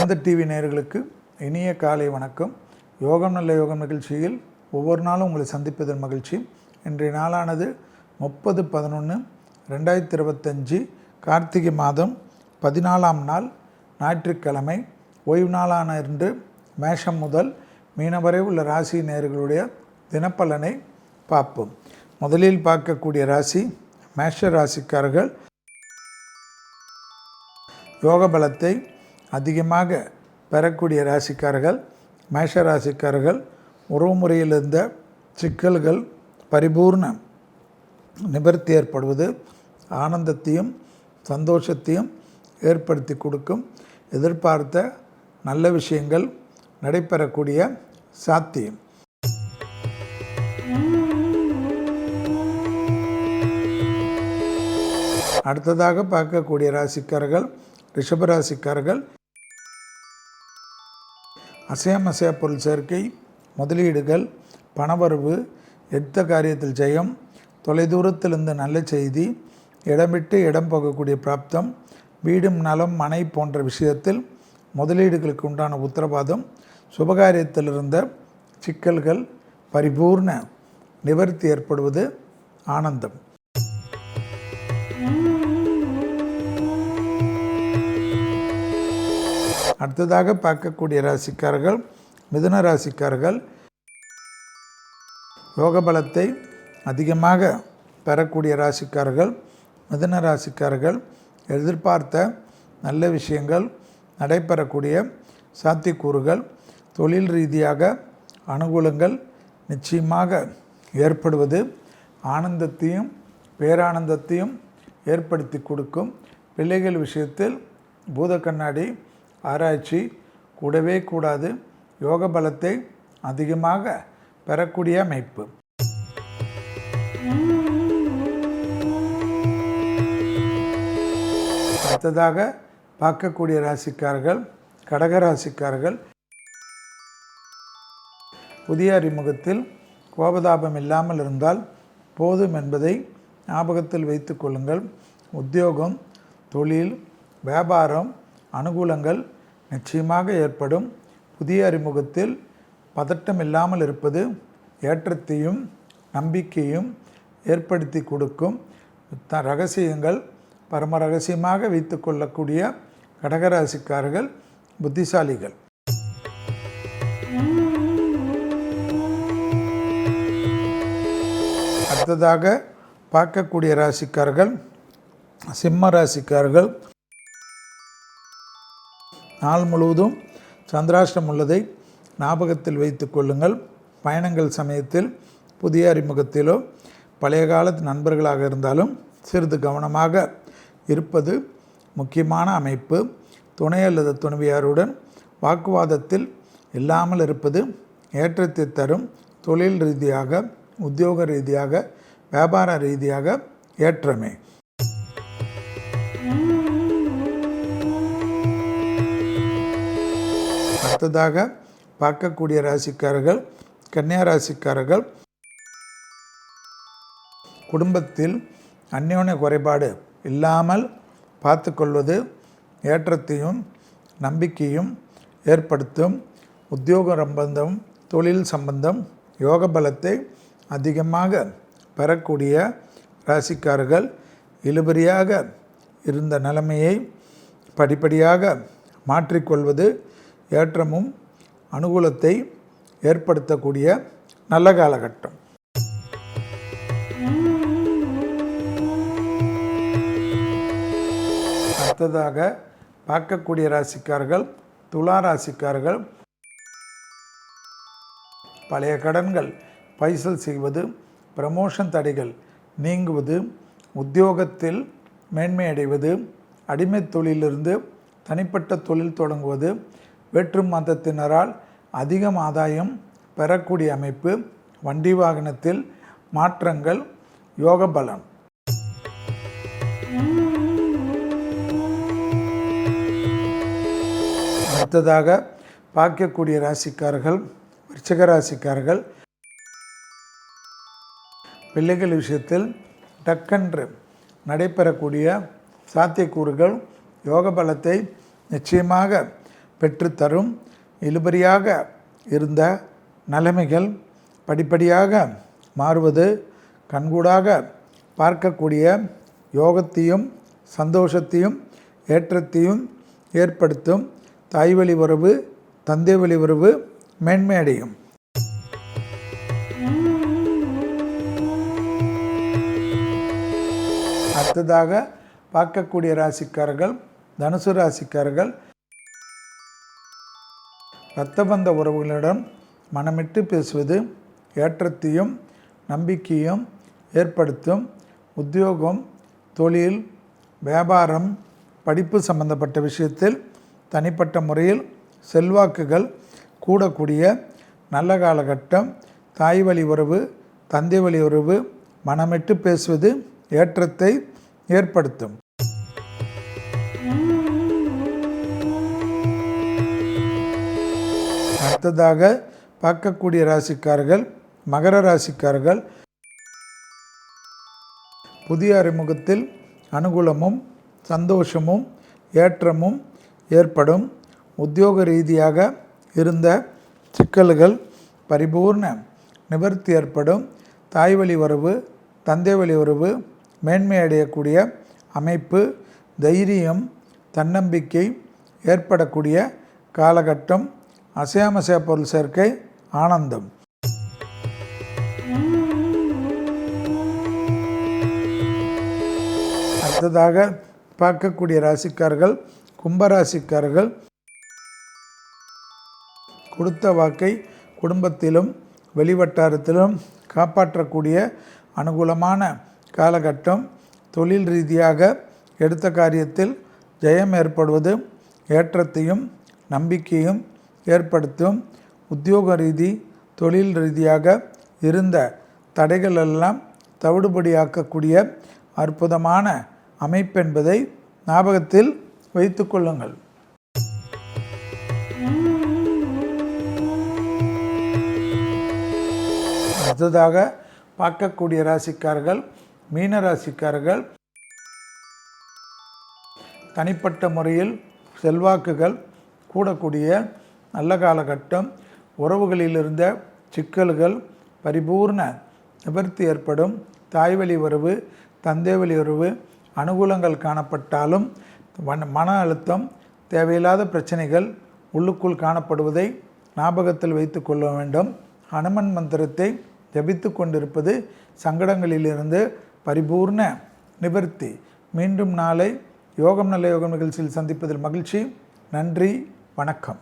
வேந்தர் டிவி நேயர்களுக்கு இனிய காலை வணக்கம். யோகம் நல்ல யோகம் நிகழ்ச்சியில் ஒவ்வொரு நாளும் உங்களை சந்திப்பதன் மகிழ்ச்சி. இன்றைய நாளானது 30/11/2025 கார்த்திகை மாதம் 14ஆம் நாள் ஞாயிற்றுக்கிழமை. ஓய்வு நாளான இன்று மேஷம் முதல் மீனம் வரை உள்ள ராசி நேயர்களுடைய தினப்பலனை பார்ப்போம். முதலில் பார்க்கக்கூடிய ராசி மேஷ ராசிக்காரர்கள். யோக பலத்தை அதிகமாக பெறக்கூடிய ராசிக்காரர்கள். மேஷ ராசிக்காரர்கள் உறவு முறையில் இருந்த சிக்கல்கள் பரிபூர்ண நிவர்த்தி ஏற்படுவது ஆனந்தத்தையும் சந்தோஷத்தையும் ஏற்படுத்தி கொடுக்கும். எதிர்பார்த்த நல்ல விஷயங்கள் நடைபெறக்கூடிய சாத்தியம். அடுத்ததாக பார்க்கக்கூடிய ராசிக்காரர்கள் ரிஷபராசிக்காரர்கள். அசையா பொருள் சேர்க்கை, முதலீடுகள், பணவரவு, எடுத்த காரியத்தில் ஜெயம், தொலைதூரத்திலிருந்து நல்ல செய்தி, இடமிட்டு இடம் போகக்கூடிய பிராப்தம், வீடும் நலம் மனை போன்ற விஷயத்தில் முதலீடுகளுக்கு உண்டான உத்தரவாதம், சுபகாரியத்தில் இருந்த சிக்கல்கள் பரிபூர்ண நிவர்த்தி ஏற்படுவது ஆனந்தம். அடுத்ததாக பார்க்கக்கூடிய ராசிக்காரர்கள் மிதுன ராசிக்காரர்கள். யோக பலத்தை அதிகமாக பெறக்கூடிய ராசிக்காரர்கள் மிதுன ராசிக்காரர்கள். எதிர்பார்த்த நல்ல விஷயங்கள் நடைபெறக்கூடிய சாத்தியக்கூறுகள், தொழில் ரீதியாக அனுகூலங்கள் நிச்சயமாக ஏற்படுவது ஆனந்தத்தையும் பேரானந்தத்தையும் ஏற்படுத்தி கொடுக்கும். பிள்ளைகள் விஷயத்தில் பூத கண்ணாடி ஆராய்ச்சி கூடவே கூடாது. யோக பலத்தை அதிகமாக பெறக்கூடிய அமைப்பு. அடுத்ததாக பார்க்கக்கூடிய ராசிக்காரர்கள் கடகராசிக்காரர்கள். புதிய அறிமுகத்தில் கோபதாபம் இல்லாமல் இருந்தால் போதும் என்பதை ஞாபகத்தில் வைத்து கொள்ளுங்கள். உத்தியோகம், தொழில், வியாபாரம் அனுகூலங்கள் நிச்சயமாக ஏற்படும். புதிய அறிமுகத்தில் பதட்டம் இல்லாமல் இருப்பது ஏற்றத்தையும் நம்பிக்கையும் ஏற்படுத்தி கொடுக்கும். ரகசியங்கள் பரம ரகசியமாக வைத்து கொள்ளக்கூடிய கடகராசிக்காரர்கள் புத்திசாலிகள். அடுத்ததாக பார்க்கக்கூடிய ராசிக்காரர்கள் சிம்ம ராசிக்காரர்கள். நாள் முழுவதும் சந்திராஷ்டம் உள்ளதை ஞாபகத்தில் வைத்து கொள்ளுங்கள். பயணங்கள் சமயத்தில் புதிய அறிமுகத்திலோ பழைய காலத்து நண்பர்களாக இருந்தாலும் சிறிது கவனமாக இருப்பது முக்கியமான அமைப்பு. துணை அல்லது துணைவியாருடன் வாக்குவாதத்தில் இல்லாமல் இருப்பது ஏற்றத்தை தரும். தொழில் ரீதியாக, உத்தியோக ரீதியாக, வியாபார ரீதியாக ஏற்றமே. அடுத்ததாக பார்க்கக்கூடிய ராசிக்காரர்கள் கன்னியா ராசிக்காரர்கள். குடும்பத்தில் அந்யோன்ய குறைபாடு இல்லாமல் பார்த்து கொள்வது ஏற்றத்தையும் நம்பிக்கையும் ஏற்படுத்தும். உத்தியோக சம்பந்தம், தொழில் சம்பந்தம் யோக பலத்தை அதிகமாக பெறக்கூடிய ராசிக்காரர்கள். இழுபறியாக இருந்த நிலைமையை படிப்படியாக மாற்றிக்கொள்வது ஏற்றமும் அனுகூலத்தை ஏற்படுத்தக்கூடிய நல்ல காலகட்டம். அடுத்ததாக பார்க்கக்கூடிய ராசிக்காரர்கள் துலா ராசிக்காரர்கள். பழைய கடன்கள் பைசல் செய்வது, ப்ரமோஷன் தடைகள் நீங்குவது, உத்தியோகத்தில் மேன்மை அடைவது, அடிமை தொழிலிருந்து தனிப்பட்ட தொழில் தொடங்குவது, வேற்று மதத்தினரால் அதிகம் ஆதாயம் பெறக்கூடிய அமைப்பு, வண்டி வாகனத்தில் மாற்றங்கள், யோக பலம். அடுத்ததாக பார்க்கக்கூடிய ராசிக்காரர்கள் விருச்சிக ராசிக்காரர்கள். பிள்ளைகள் விஷயத்தில் டக்கென்று நடைபெறக்கூடிய சாத்தியக்கூறுகள் யோக பலத்தை நிச்சயமாக பெற்றுத்தரும். இழுபறியாக இருந்த நிலைமைகள் படிப்படியாக மாறுவது, கண்கூடாக பார்க்கக்கூடிய யோகத்தையும் சந்தோஷத்தையும் ஏற்றத்தையும் ஏற்படுத்தும். தாய் வழி உறவு, தந்தை வழி உறவு மேன்மையடையும். அடுத்ததாக பார்க்கக்கூடிய ராசிக்காரர்கள் தனுசு ராசிக்காரர்கள். இரத்தபந்த உறவுகளிடம் மனமிட்டு பேசுவது ஏற்றத்தையும் நம்பிக்கையும் ஏற்படுத்தும். உத்தியோகம், தொழில், வியாபாரம், படிப்பு சம்பந்தப்பட்ட விஷயத்தில் தனிப்பட்ட முறையில் செல்வாக்குகள் கூடக்கூடிய நல்ல காலகட்டம். தாய் வழி உறவு, தந்தை வழி உறவு மனமிட்டு பேசுவது ஏற்றத்தை ஏற்படுத்தும். அடுத்ததாக பார்க்கக்கூடிய ராசிக்காரர்கள் மகர ராசிக்காரர்கள். புதிய அறிமுகத்தில் அனுகூலமும் சந்தோஷமும் ஏற்றமும் ஏற்படும். உத்தியோக ரீதியாக இருந்த சிக்கல்கள் பரிபூர்ண நிவர்த்தி ஏற்படும். தாய் வழி உறவு, தந்தை வழி உறவு மேன்மை அடையக்கூடிய அமைப்பு. தைரியம், தன்னம்பிக்கை ஏற்படக்கூடிய காலகட்டம். அசையாமசையா பொருள் சேர்க்கை ஆனந்தம். அடுத்ததாக பார்க்கக்கூடிய ராசிக்காரர்கள் கும்பராசிக்காரர்கள். கொடுத்த வாக்கை குடும்பத்திலும் வெளிவட்டாரத்திலும் காப்பாற்றக்கூடிய அனுகூலமான காலகட்டம். தொழில் ரீதியாக எடுத்த காரியத்தில் ஜெயம் ஏற்படுவது ஏற்றத்தையும் நம்பிக்கையும் ஏற்படுத்தும். உத்தியோக ரீதி, தொழில் ரீதியாக இருந்த தடைகளெல்லாம் தவிடுபடியாக்கக்கூடிய அற்புதமான அமைப்பென்பதை ஞாபகத்தில் வைத்து கொள்ளுங்கள். அடுத்ததாக பார்க்கக்கூடிய ராசிக்காரர்கள் மீன ராசிக்காரர்கள். தனிப்பட்ட முறையில் செல்வாக்குகள் கூடக்கூடிய நல்ல காலகட்டம். உறவுகளில் இருந்த சிக்கல்கள் பரிபூர்ண நிவர்த்தி ஏற்படும். தாய் வழி உறவு, தந்தை வழி உறவு அனுகூலங்கள் காணப்பட்டாலும் மன அழுத்தம், தேவையில்லாத பிரச்சனைகள் உள்ளுக்குள் காணப்படுவதை ஞாபகத்தில் வைத்து கொள்ள வேண்டும். ஹனுமன் மந்திரத்தை ஜபித்து கொண்டிருப்பது சங்கடங்களிலிருந்து பரிபூர்ண நிவர்த்தி. மீண்டும் நாளை யோகம் நல்ல யோகம் நிகழ்ச்சியில் சந்திப்பதில் மகிழ்ச்சி. நன்றி, வணக்கம்.